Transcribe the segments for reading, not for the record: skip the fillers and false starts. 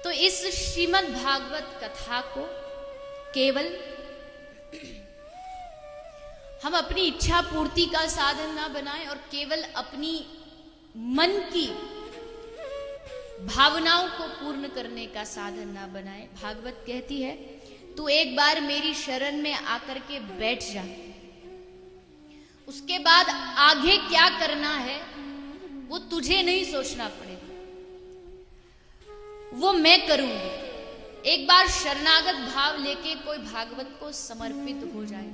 तो इस श्रीमद् भागवत कथा को केवल हम अपनी इच्छा पूर्ति का साधन ना बनाएं और केवल अपनी मन की भावनाओं को पूर्ण करने का साधन ना बनाएं। भागवत कहती है, तू एक बार मेरी शरण में आकर के बैठ जा, उसके बाद आगे क्या करना है वो तुझे नहीं सोचना पड़ेगा, वो मैं करूंगी। एक बार शरणागत भाव लेके कोई भागवत को समर्पित हो जाए,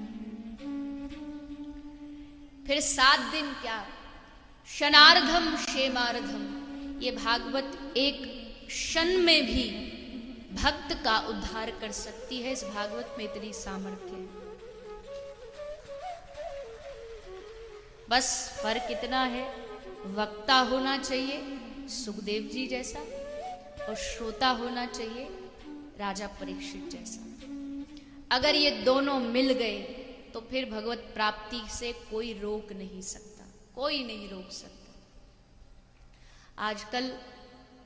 फिर 7 दिन क्या, क्षणार्धम क्षेमार्धम, ये भागवत एक क्षण में भी भक्त का उद्धार कर सकती है। इस भागवत में इतनी सामर्थ्य है। बस फर्क इतना है, वक्ता होना चाहिए सुखदेव जी जैसा और श्रोता होना चाहिए राजा परीक्षित जैसा। अगर ये दोनों मिल गए तो फिर भगवत प्राप्ति से कोई रोक नहीं सकता, कोई नहीं रोक सकता। आजकल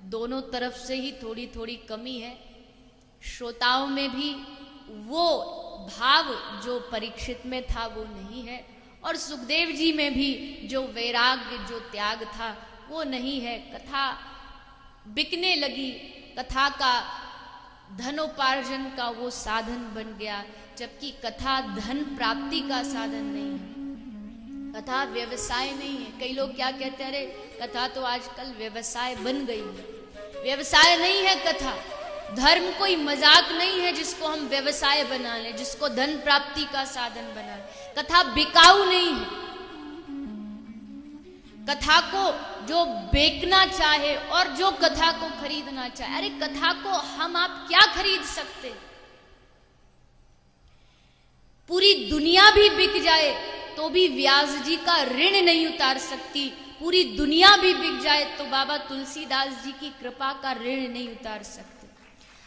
दोनों तरफ से ही थोड़ी थोड़ी कमी है। श्रोताओं में भी वो भाव जो परीक्षित में था वो नहीं है, और सुखदेव जी में भी जो वैराग्य जो त्याग था वो नहीं है। कथा बिकने लगी, कथा का धनोपार्जन का वो साधन बन गया, जबकि कथा धन प्राप्ति का साधन नहीं है, कथा व्यवसाय नहीं है। कई लोग क्या कहते हैं, अरे कथा तो आजकल व्यवसाय बन गई है। व्यवसाय नहीं है कथा, धर्म कोई मजाक नहीं है जिसको हम व्यवसाय बना लें, जिसको धन प्राप्ति का साधन बना लें। कथा बिकाऊ नहीं है। कथा को जो बेचना चाहे और जो कथा को खरीदना चाहे, अरे कथा को हम आप क्या खरीद सकते? पूरी दुनिया भी बिक जाए तो भी व्यास जी का ऋण नहीं उतार सकती। पूरी दुनिया भी बिक जाए तो बाबा तुलसीदास जी की कृपा का ऋण नहीं उतार सकते।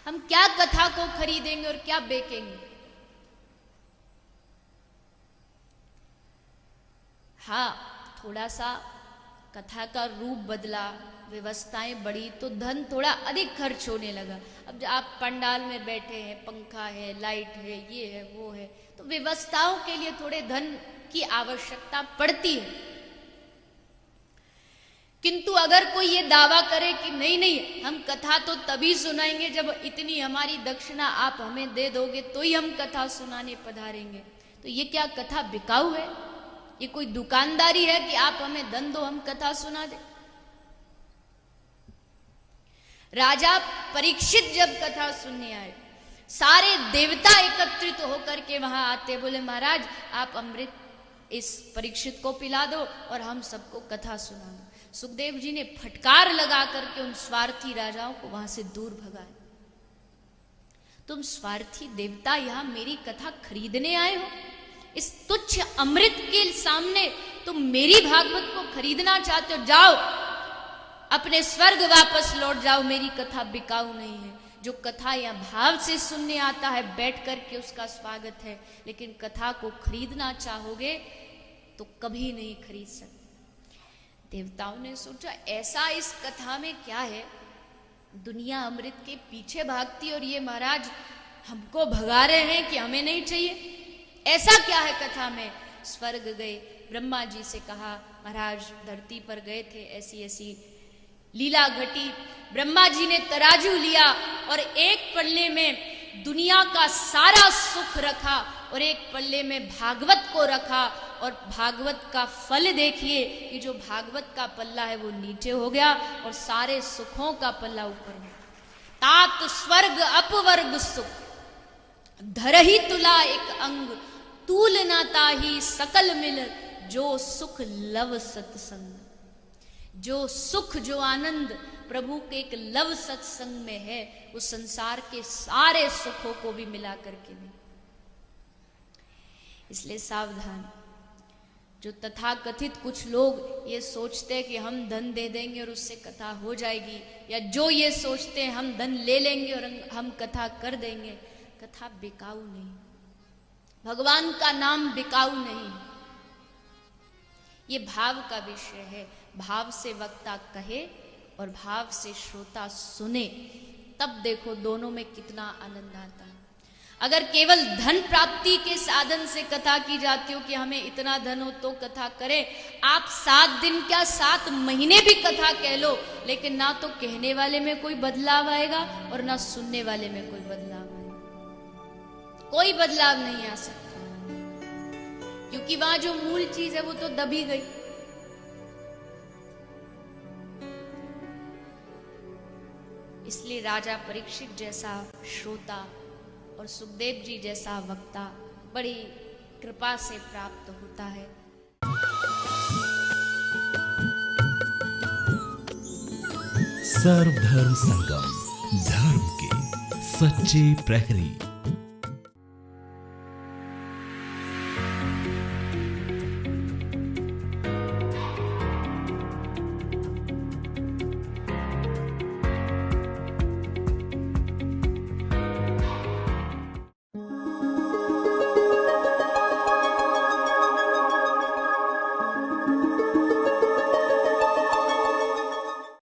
हम क्या कथा को खरीदेंगे और क्या बेचेंगे? हाँ, थोड़ा सा कथा का रूप बदला, व्यवस्थाएं बढ़ी तो धन थोड़ा अधिक खर्च होने लगा। अब जब आप पंडाल में बैठे हैं, पंखा है, लाइट है, ये है, वो है, तो व्यवस्थाओं के लिए थोड़े धन की आवश्यकता पड़ती है। किंतु अगर कोई ये दावा करे कि नहीं नहीं, हम कथा तो तभी सुनाएंगे जब इतनी हमारी दक्षिणा आप हमें दे दोगे तो ही हम कथा सुनाने पधारेंगे, तो ये क्या कथा बिकाऊ है? ये कोई दुकानदारी है कि आप हमें धन दो हम कथा सुना दे? राजा परीक्षित जब कथा सुनने आए, सारे देवता एकत्रित होकर के वहां आते, बोले महाराज आप अमृत इस परीक्षित को पिला दो और हम सबको कथा सुना दो। सुखदेव जी ने फटकार लगा करके उन स्वार्थी राजाओं को वहां से दूर भगाया। तुम स्वार्थी देवता यहां मेरी कथा खरीदने आए हो? इस तुच्छ अमृत के सामने तुम मेरी भागवत को खरीदना चाहते हो? जाओ, अपने स्वर्ग वापस लौट जाओ, मेरी कथा बिकाऊ नहीं है। जो कथा या भाव से सुनने आता है बैठ करके उसका स्वागत है, लेकिन कथा को खरीदना चाहोगे तो कभी नहीं खरीद सकते। देवताओं ने सोचा ऐसा इस कथा में क्या है, दुनिया अमृत के पीछे भागती और ये महाराज हमको भगा रहे हैं कि हमें नहीं चाहिए। ऐसा क्या है कथा में? स्वर्ग गए, ब्रह्मा जी से कहा महाराज धरती पर गए थे, ऐसी ऐसी लीला घटी। ब्रह्मा जी ने तराजू लिया और एक पल्ले में दुनिया का सारा सुख रखा और एक पल्ले में भागवत को रखा, और भागवत का फल देखिए कि जो भागवत का पल्ला है वो नीचे हो गया और सारे सुखों का पल्ला ऊपर हो। तात स्वर्ग अपवर्ग सुख, धरही तुला एक अंग, तूल ना ताही सकल मिल, जो सुख लव सत्संग। जो सुख जो आनंद प्रभु के एक लव सत्संग में है, वो संसार के सारे सुखों को भी मिला करके नहीं। इसलिए सावधान। जो तथाकथित कुछ लोग ये सोचते हैं कि हम धन दे देंगे और उससे कथा हो जाएगी, या जो ये सोचते हैं हम धन ले लेंगे और हम कथा कर देंगे, कथा बिकाऊ नहीं, भगवान का नाम बिकाऊ नहीं। ये भाव का विषय है। भाव से वक्ता कहे और भाव से श्रोता सुने, तब देखो दोनों में कितना आनंद आता है। अगर केवल धन प्राप्ति के साधन से कथा की जाती हो कि हमें इतना धन हो तो कथा करें, आप 7 दिन क्या 7 महीने भी कथा कह लो, लेकिन ना तो कहने वाले में कोई बदलाव आएगा और ना सुनने वाले में कोई बदलाव आएगा। कोई बदलाव नहीं आ सकता, क्योंकि वहां जो मूल चीज है वो तो दबी गई। इसलिए राजा परीक्षित जैसा श्रोता और सुखदेव जी जैसा वक्ता बड़ी कृपा से प्राप्त होता है। सर्वधर्म संगम, धर्म के सच्चे प्रहरी।